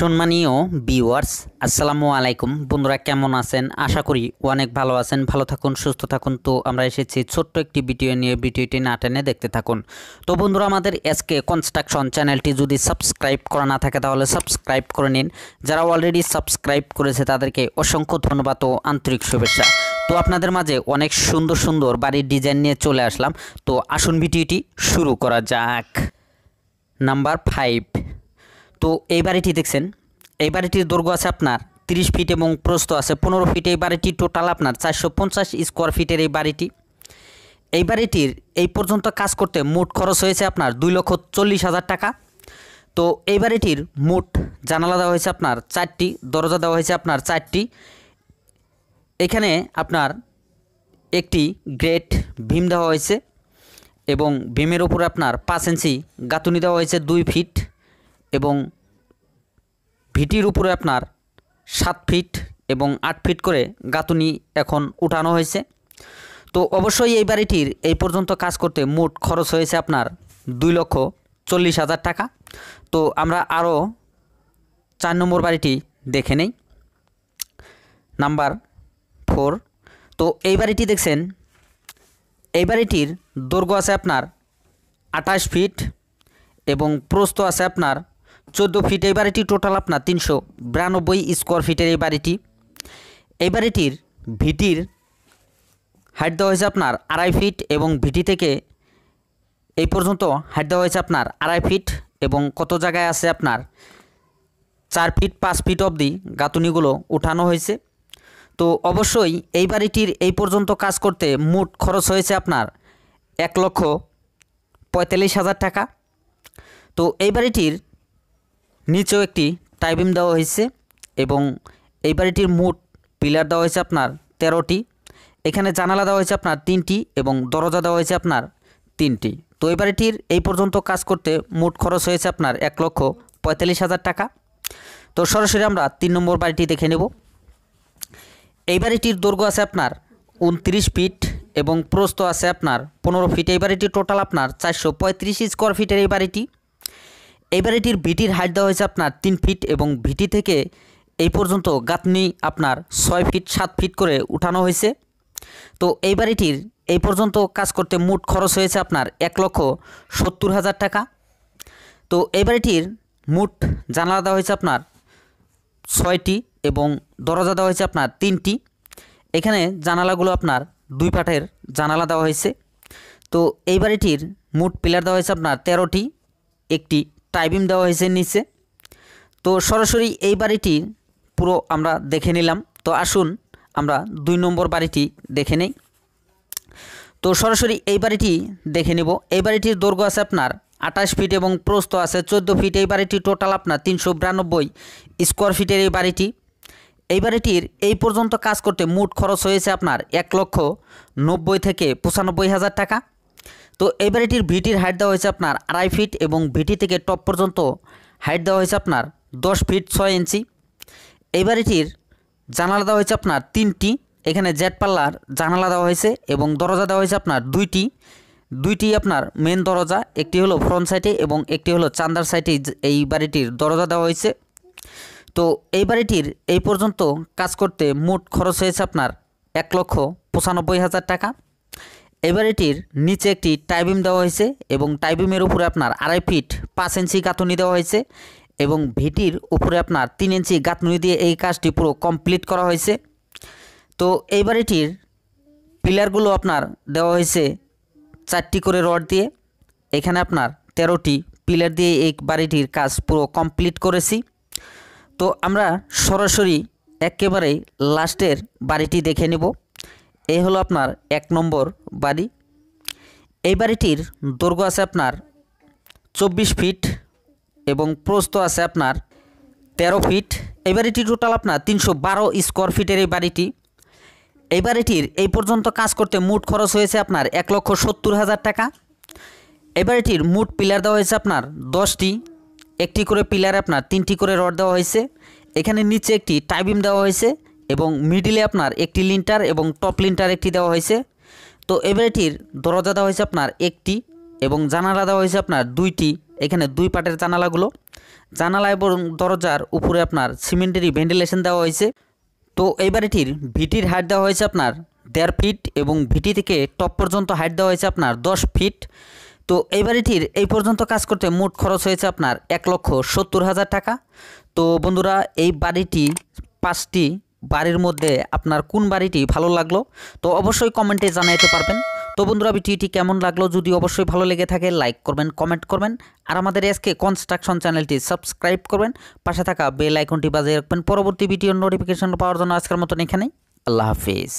সম্মানীয় ভিউয়ার্স আসসালামু আলাইকুম বন্ধুরা, কেমন আছেন? আশা করি অনেক ভালো আছেন। ভালো থাকুন, সুস্থ থাকুন। তো আমরা এসেছি ছোট্ট একটি ভিডিও নিয়ে, ভিডিওটি না টেনে দেখতে থাকুন। তো বন্ধুরা, আমাদের এসকে কনস্ট্রাকশন চ্যানেলটি যদি সাবস্ক্রাইব করা না থাকে তাহলে সাবস্ক্রাইব করে নিন। যারা অলরেডি সাবস্ক্রাইব করেছে তাদেরকে অসংখ্য ধন্যবাদ ও আন্তরিক শুভেচ্ছা। তো আপনাদের মাঝে অনেক সুন্দর সুন্দর বাড়ির ডিজাইন নিয়ে চলে আসলাম। তো আসুন ভিডিওটি শুরু করা যাক। নাম্বার 5। তো এই বাড়িটি দেখছেন, এই বাড়িটির দৈর্ঘ্য আছে আপনার 30 ফিট এবং প্রস্থ আছে 15 ফিট। এই বাড়িটি টোটাল আপনার 450 স্কোয়ার ফিটের এই বাড়িটির এই পর্যন্ত কাজ করতে মোট খরচ হয়েছে আপনার 2,40,000 টাকা। তো এই বাড়িটির মোট জানালা দেওয়া হয়েছে আপনার 4টি, দরজা দেওয়া হয়েছে আপনার 4টি। এখানে আপনার একটি গ্রেট ভীম দেওয়া হয়েছে এবং ভীমের উপরে আপনার 5 ইঞ্চি গাঁথুনি দেওয়া হয়েছে 2 ফিট এবং ভিটির উপরে আপনার 7 ফিট এবং 8 ফিট করে গাঁথুনি এখন উঠানো হয়েছে। তো অবশ্যই এই বাড়িটির এই পর্যন্ত কাজ করতে মোট খরচ হয়েছে আপনার 2,40,000 টাকা। তো আমরা আরও 4 নম্বর বাড়িটি দেখে নেই। নাম্বার 4। তো এই বাড়িটি দেখছেন, এই বাড়িটির দৈর্ঘ্য আছে আপনার 28 ফিট এবং প্রস্থ আছে আপনার 14 ফিট। এই বাড়িটি টোটাল আপনার 392 স্কোয়ার ফিটের এই বাড়িটির ভিটির হাইট দেওয়া হয়েছে আপনার 2.5 ফিট এবং ভিটি থেকে এই পর্যন্ত হাইট দেওয়া হয়েছে আপনার 2.5 ফিট এবং কত জায়গায় আছে আপনার 4 ফিট 5 ফিট অবধি গাঁথুনিগুলো উঠানো হয়েছে। তো অবশ্যই এই বাড়িটির এই পর্যন্ত কাজ করতে মোট খরচ হয়েছে আপনার 1,45,000 টাকা। তো এই বাড়িটির নিচেও একটি টাইবিম দেওয়া হয়েছে এবং এই বাড়িটির মোট পিলার দেওয়া হয়েছে আপনার 13টি। এখানে জানালা দেওয়া হয়েছে আপনার 3টি এবং দরজা দেওয়া হয়েছে আপনার 3টি। তো এই বাড়িটির এই পর্যন্ত কাজ করতে মোট খরচ হয়েছে আপনার 1,45,000 টাকা। তো সরাসরি আমরা 3 নম্বর বাড়িটি দেখে নেব। এই বাড়িটির দৈর্ঘ্য আছে আপনার 29 ফিট এবং প্রস্থ আছে আপনার 15 ফিট। এই বাড়িটি টোটাল আপনার 435 স্কোয়ার ফিটের এই বাড়িটির ভিটির হাইট দেওয়া হয়েছে আপনার 3 ফিট এবং ভিটি থেকে এই পর্যন্ত গাঁথনি আপনার 6 ফিট 7 ফিট করে উঠানো হয়েছে। তো এই বাড়িটির এই পর্যন্ত কাজ করতে মোট খরচ হয়েছে আপনার 1,70,000 টাকা। তো এই বাড়িটির মোট জানালা দেওয়া হয়েছে আপনার 6টি এবং দরজা দেওয়া হয়েছে আপনার 3টি। এখানে জানালাগুলো আপনার 2 পাটের জানালা দেওয়া হয়েছে। তো এই বাড়িটির মোট পিলার দেওয়া হয়েছে আপনার 13টি, একটি টাইবিম দেওয়া হয়েছে নিচে। তো সরাসরি এই বাড়িটি পুরো আমরা দেখে নিলাম। তো আসুন আমরা 2 নম্বর বাড়িটি দেখে নেই। তো সরাসরি এই বাড়িটি দেখে নেব। এই বাড়িটির দৈর্ঘ্য আছে আপনার 28 ফিট এবং প্রস্থ আছে 14 ফিট। এই বাড়িটি টোটাল আপনার 392 স্কোয়ার ফিটের এই বাড়িটির এই পর্যন্ত কাজ করতে মোট খরচ হয়েছে আপনার 1,90,000 থেকে 95,000 টাকা। তো এই বাড়িটির ভিটির হাইট দেওয়া হয়েছে আপনার 2.5 ফিট এবং ভিটি থেকে টপ পর্যন্ত হাইট দেওয়া হয়েছে আপনার 10 ফিট 6 ইঞ্চি। এই বাড়িটির জানালা দেওয়া হয়েছে আপনার 3টি। এখানে জেড পাল্লার জানালা দেওয়া হয়েছে এবং দরজা দেওয়া হয়েছে আপনার 2টি আপনার মেন দরজা, একটি হলো ফ্রন্ট সাইডে এবং একটি হলো চান্দার সাইডে এই বাড়িটির দরজা দেওয়া হয়েছে। তো এই বাড়িটির এই পর্যন্ত কাজ করতে মোট খরচ হয়েছে আপনার 1,95,000 টাকা। এই বাড়িটির নিচে একটি টাইবিম দেওয়া হয়েছে এবং টাইবিমের উপরে আপনার 2.5 ফিট 5 ইঞ্চি গাঁথুনি দেওয়া হয়েছে এবং ভিটির উপরে আপনার 3 ইঞ্চি গাঁথুনি দিয়ে এই কাজটি পুরো কমপ্লিট করা হয়েছে। তো এই বাড়িটির পিলারগুলো আপনার দেওয়া হয়েছে 4টি করে রড দিয়ে। এখানে আপনার 13টি পিলার দিয়ে এই বাড়িটির কাজ পুরো কমপ্লিট করেছি। তো আমরা সরাসরি একেবারে লাস্টের বাড়িটি দেখে নেব। এই হলো আপনার 1 নম্বর বাড়ি। এই বাড়িটির দৈর্ঘ্য আছে আপনার 24 ফিট এবং প্রস্থ আছে আপনার 13 ফিট। এই বাড়িটি টোটাল আপনার 312 স্কোয়ার ফিটের এই বাড়িটির এই পর্যন্ত কাজ করতে মোট খরচ হয়েছে আপনার 1,70,000 টাকা। এই বাড়িটির মোট পিলার দেওয়া হয়েছে আপনার 10টি, একটি করে পিলার আপনার 3টি করে রড দেওয়া হয়েছে। এখানে নিচে একটি টাইবিম দেওয়া হয়েছে এবং মিডিলে আপনার একটি লিন্টার এবং টপ লিন্টার একটি দেওয়া হয়েছে। তো এই বাড়িটির দরজা দেওয়া হয়েছে আপনার 1টি এবং জানালা দেওয়া হয়েছে আপনার 2টি এখানে 2 পাটের জানালা এবং দরজার উপরে আপনার সিমেন্টেরই ভেন্টিলেশন দেওয়া হয়েছে। তো এই বাড়িটির ভিটির হাইট দেওয়া হয়েছে আপনার 1.5 ফিট এবং ভিটি থেকে টপ পর্যন্ত হাইট দেওয়া হয়েছে আপনার 10 ফিট। তো এই বাড়িটির এই পর্যন্ত কাজ করতে মোট খরচ হয়েছে আপনার 1,70,000 টাকা। তো বন্ধুরা, এই বাড়িটি 5টি বাড়ির মধ্যে আপনার কোন বাড়িটি ভালো লাগলো তো অবশ্যই কমেন্টে জানাতে পারবেন। তো বন্ধুরা, ভিডিওটি কেমন লাগলো যদি অবশ্যই ভালো লেগে থাকে লাইক করবেন, কমেন্ট করবেন, আর আমাদের এসকে কনস্ট্রাকশন চ্যানেলটি সাবস্ক্রাইব করবেন, পাশে থাকা বেল আইকনটি বাজিয়ে রাখবেন পরবর্তী ভিডিওর নোটিফিকেশন পাওয়ার জন্য। আজকের মতন এখানেই, আল্লাহ হাফিজ।